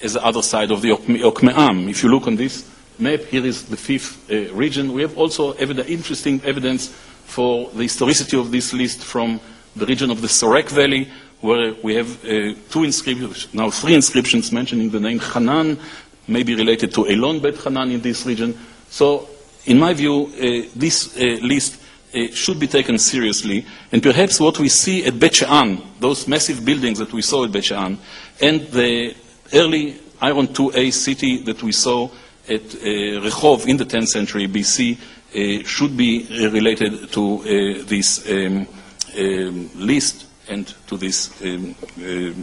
as the other side of the Okmeam. If you look on this map, here is the fifth region. We have also interesting evidence for the historicity of this list from the region of the Sorek Valley, where we have three inscriptions mentioning the name Hanan, maybe related to Elon Bet Hanan in this region. So, in my view, this list should be taken seriously, and perhaps what we see at Bet She'an, those massive buildings that we saw at Bet She'an, and the early Iron 2A city that we saw at Rehov in the 10th century BC, should be related to this list and to this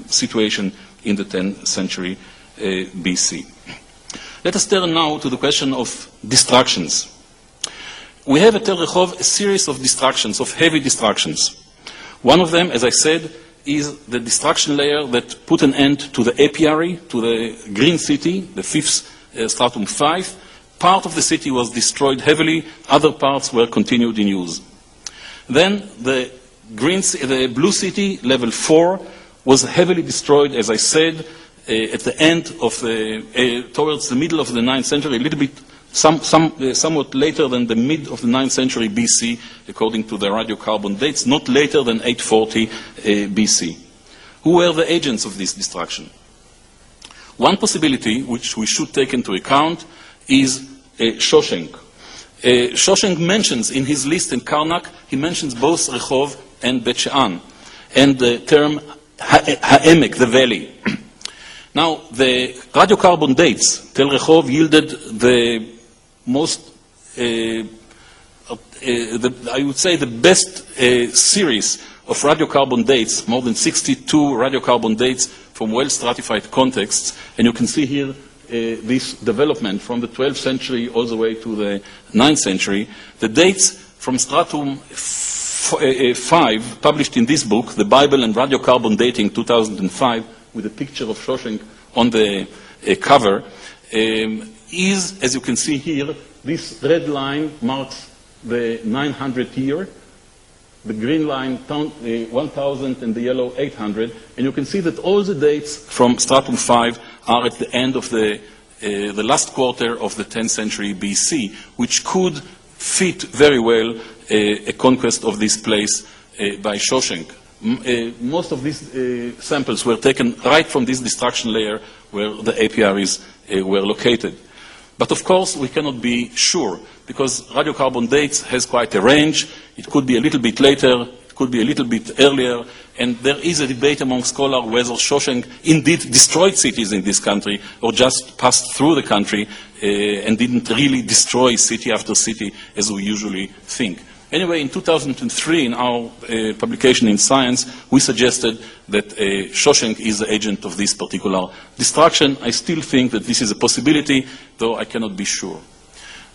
situation in the 10th century BC. Let us turn now to the question of destructions. We have at Tel Rehov a series of destructions, of heavy destructions. One of them, as I said, is the destruction layer that put an end to the apiary, to the Green City, the fifth stratum 5. Part of the city was destroyed heavily, other parts were continued in use. Then the Blue City, level 4, was heavily destroyed, as I said, at the end of towards the middle of the 9th century, a little bit, somewhat later than the mid of the 9th century BC, according to the radiocarbon dates, not later than 840 BC. Who were the agents of this destruction? One possibility, which we should take into account, is Shoshenk. Shoshenk mentions in his list in Karnak, he mentions both Rehov and Bet She'an, and the term Ha'emek, the valley. Now, the radiocarbon dates, Tel Rehov yielded the most, I would say the best series of radiocarbon dates, more than 62 radiocarbon dates from well-stratified contexts, and you can see here this development from the 12th century all the way to the 9th century. The dates from stratum 5, published in this book, The Bible and Radiocarbon Dating 2005, with a picture of Shoshenk on the cover, is, as you can see here, this red line marks the 900 year, the green line 1000, and the yellow 800, and you can see that all the dates from stratum 5 are at the end of the last quarter of the 10th century BC, which could fit very well a conquest of this place by Shoshenk. Most of these samples were taken right from this destruction layer where the apiaries were located. But of course, we cannot be sure, because radiocarbon dates has quite a range. It could be a little bit later, it could be a little bit earlier, and there is a debate among scholars whether Shoshenk indeed destroyed cities in this country or just passed through the country and didn't really destroy city after city as we usually think. Anyway, in 2003, in our publication in Science, we suggested that Shoshenk is the agent of this particular destruction. I still think that this is a possibility, though I cannot be sure.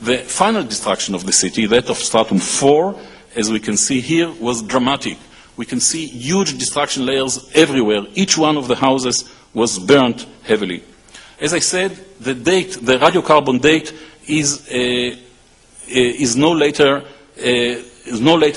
The final destruction of the city, that of stratum 4, as we can see here, was dramatic. We can see huge destruction layers everywhere. Each one of the houses was burnt heavily. As I said, the date, the radiocarbon date, is no later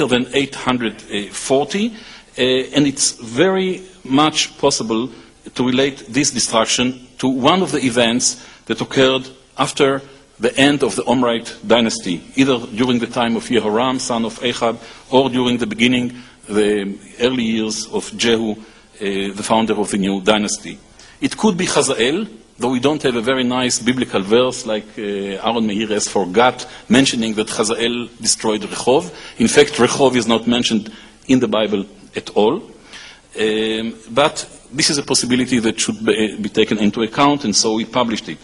than 840, and it's very much possible to relate this destruction to one of the events that occurred after the end of the Omrite dynasty, either during the time of Yehoram, son of Ahab, or during the beginning, the early years of Jehu, the founder of the new dynasty. It could be Hazael, though we don't have a very nice biblical verse like Aaron Meir has forgot, mentioning that Hazael destroyed Rehov. In fact, Rehov is not mentioned in the Bible at all. But this is a possibility that should be taken into account, and so we published it.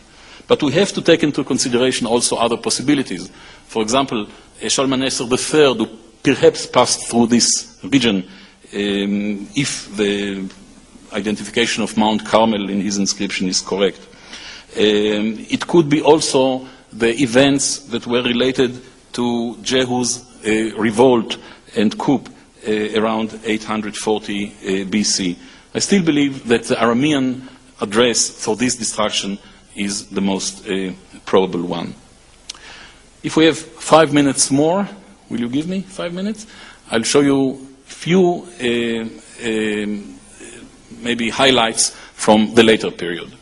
But we have to take into consideration also other possibilities. For example, Shalmaneser III, who perhaps passed through this region, if the identification of Mount Carmel in his inscription is correct. It could be also the events that were related to Jehu's revolt and coup around 840 BC. I still believe that the Aramean address for this destruction is the most probable one. If we have 5 minutes more, will you give me 5 minutes? I'll show you few maybe highlights from the later period.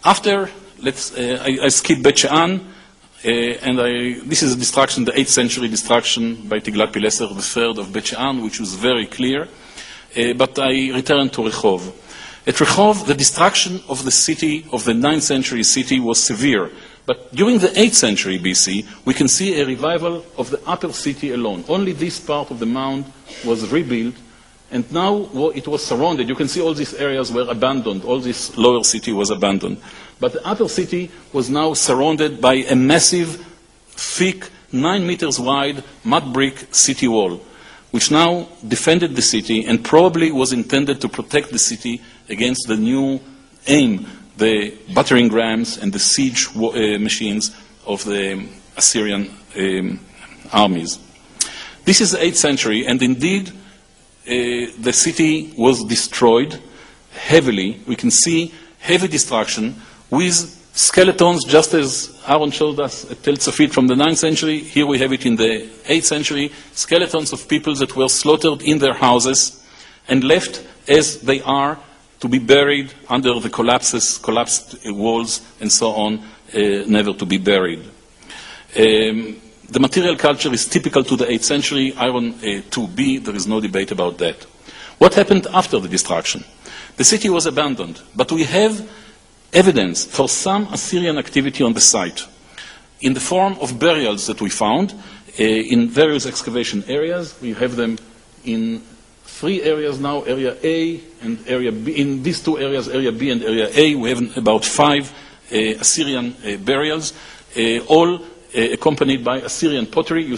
After, I skip Bet She'an, this is a destruction, the 8th century destruction by Tiglat-Pileser III of Bet She'an, which was very clear. But I return to Rehov. At Rehov, the destruction of the city, of the 9th century city, was severe. But during the 8th century BC, we can see a revival of the upper city alone. Only this part of the mound was rebuilt, and now it was surrounded. You can see all these areas were abandoned. All this lower city was abandoned. But the upper city was now surrounded by a massive, thick, 9 meters wide mud brick city wall, which now defended the city and probably was intended to protect the city against the new aim, the battering rams and the siege machines of the Assyrian armies. This is the 8th century, and indeed the city was destroyed heavily. We can see heavy destruction with skeletons, just as Aaron showed us at Tel Tzafit from the 9th century. Here we have it in the 8th century, skeletons of people that were slaughtered in their houses and left as they are to be buried under the collapsed walls and so on, never to be buried. The material culture is typical to the 8th century, iron 2B, there is no debate about that. What happened after the destruction? The city was abandoned, but we have evidence for some Assyrian activity on the site in the form of burials that we found in various excavation areas. We have them in 3 areas now, area A and area B. In these 2 areas, area B and area A, we have about 5 Assyrian burials, all accompanied by Assyrian pottery. You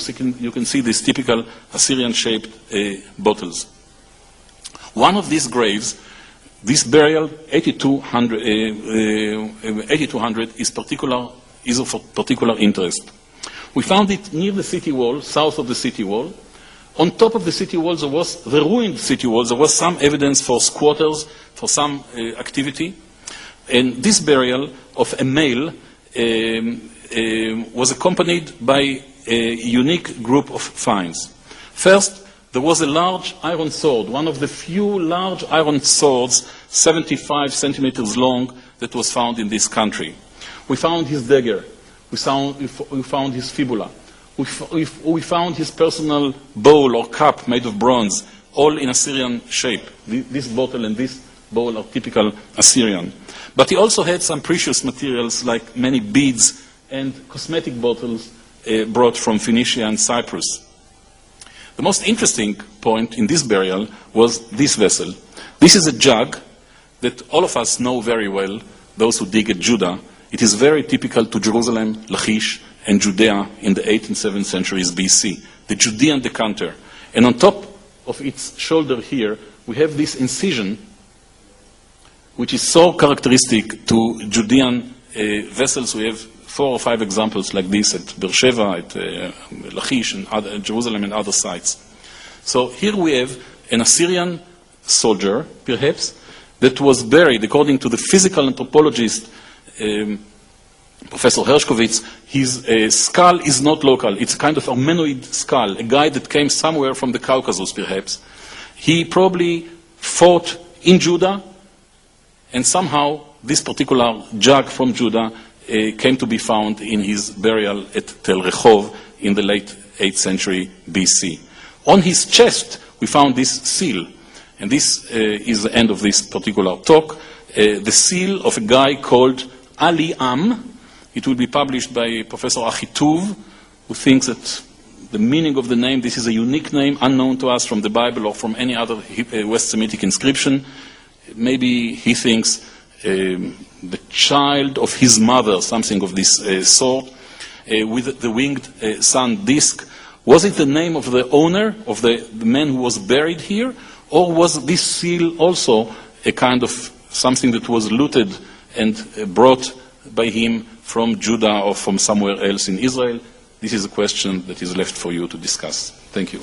can see these typical Assyrian-shaped bottles. One of these graves, this burial, 8200, is of particular interest. We found it near the city wall, south of the city wall. On top of the city walls, there was the ruined city walls. There was some evidence for squatters, for some activity. And this burial of a male was accompanied by a unique group of finds. First, there was a large iron sword, one of the few large iron swords, 75 centimeters long, that was found in this country. We found his dagger. We found his fibula. We found his personal bowl or cup made of bronze, all in Assyrian shape. This bottle and this bowl are typical Assyrian. But he also had some precious materials like many beads and cosmetic bottles brought from Phoenicia and Cyprus. The most interesting point in this burial was this vessel. This is a jug that all of us know very well, those who dig at Judah. It is very typical to Jerusalem, Lachish, and Judea in the 8th and 7th centuries BC, the Judean decanter. And on top of its shoulder here, we have this incision, which is so characteristic to Judean vessels. We have 4 or 5 examples like this at Beersheba, at Lachish, and Jerusalem, and other sites. So here we have an Assyrian soldier, perhaps, that was buried, according to the physical anthropologist Professor Hershkovitz. His skull is not local. It's a kind of Armenoid skull, a guy that came somewhere from the Caucasus, perhaps. He probably fought in Judah, and somehow this particular jug from Judah came to be found in his burial at Tel Rehov in the late 8th century BC. On his chest, we found this seal, and this is the end of this particular talk. The seal of a guy called Ali Am. It will be published by Professor Achituv, who thinks that the meaning of the name, this is a unique name, unknown to us from the Bible or from any other West Semitic inscription. Maybe he thinks the child of his mother, something of this sort, with the winged sun disk. Was it the name of the owner, of the man who was buried here? Or was this seal also a kind of something that was looted and brought by him from Judah or from somewhere else in Israel? This is a question that is left for you to discuss. Thank you.